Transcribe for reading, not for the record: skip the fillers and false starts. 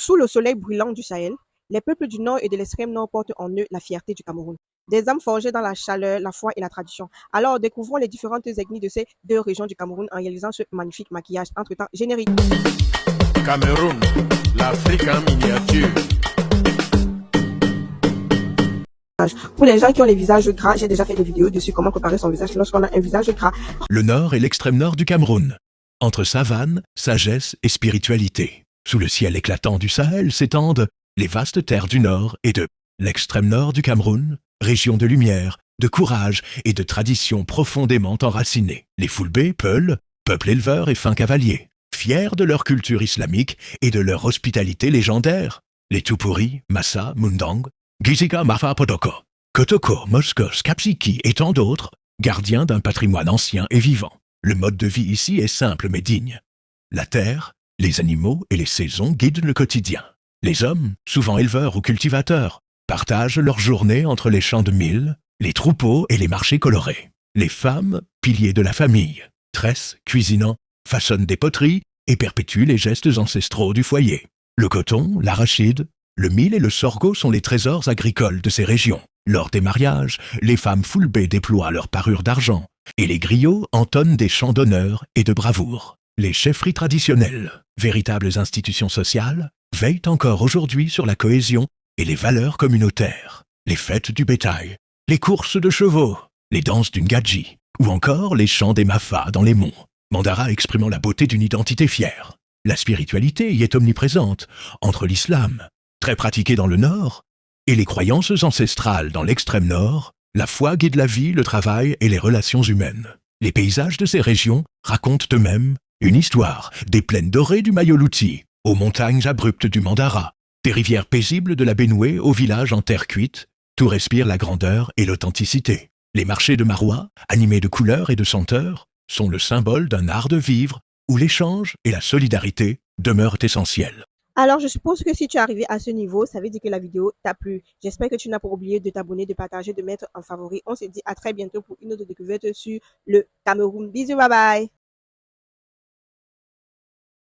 Sous le soleil brûlant du Sahel, les peuples du Nord et de l'extrême Nord portent en eux la fierté du Cameroun. Des âmes forgées dans la chaleur, la foi et la tradition. Alors, découvrons les différentes ethnies de ces deux régions du Cameroun en réalisant ce magnifique maquillage. Entre-temps, générique. Cameroun, l'Afrique en miniature. Pour les gens qui ont les visages gras, j'ai déjà fait des vidéos dessus comment préparer son visage lorsqu'on a un visage gras. Le nord et l'extrême nord du Cameroun. Entre savane, sagesse et spiritualité. Sous le ciel éclatant du Sahel s'étendent les vastes terres du nord et de l'extrême nord du Cameroun, région de lumière, de courage et de traditions profondément enracinées. Les Fulbe, Peuls, peuple éleveur et fin cavalier, fiers de leur culture islamique et de leur hospitalité légendaire. Les Tupuri, Massa, Mundang, Giziga Mafa Podoko, Kotoko, Moskos, Kapsiki et tant d'autres, gardiens d'un patrimoine ancien et vivant. Le mode de vie ici est simple mais digne. La terre, les animaux et les saisons guident le quotidien. Les hommes, souvent éleveurs ou cultivateurs, partagent leur journée entre les champs de mil, les troupeaux et les marchés colorés. Les femmes, piliers de la famille, tressent, cuisinant, façonnent des poteries et perpétuent les gestes ancestraux du foyer. Le coton, l'arachide, le mil et le sorgho sont les trésors agricoles de ces régions. Lors des mariages, les femmes Fulbe déploient leur parure d'argent et les griots entonnent des chants d'honneur et de bravoure. Les chefferies traditionnelles, véritables institutions sociales, veillent encore aujourd'hui sur la cohésion et les valeurs communautaires. Les fêtes du bétail, les courses de chevaux, les danses d'une gadji, ou encore les chants des mafas dans les monts. Mandara exprimant la beauté d'une identité fière. La spiritualité y est omniprésente, entre l'islam, très pratiqué dans le nord, et les croyances ancestrales dans l'extrême nord. La foi guide la vie, le travail et les relations humaines. Les paysages de ces régions racontent eux-mêmes une histoire des plaines dorées du Mayoluti, aux montagnes abruptes du Mandara, des rivières paisibles de la Benoué aux villages en terre cuite. Tout respire la grandeur et l'authenticité. Les marchés de Marois, animés de couleurs et de senteurs, sont le symbole d'un art de vivre où l'échange et la solidarité demeurent essentiels. Alors, je suppose que si tu es arrivé à ce niveau, ça veut dire que la vidéo t'a plu. J'espère que tu n'as pas oublié de t'abonner, de partager, de mettre en favori. On se dit à très bientôt pour une autre découverte sur le Cameroun. Bisous, bye bye.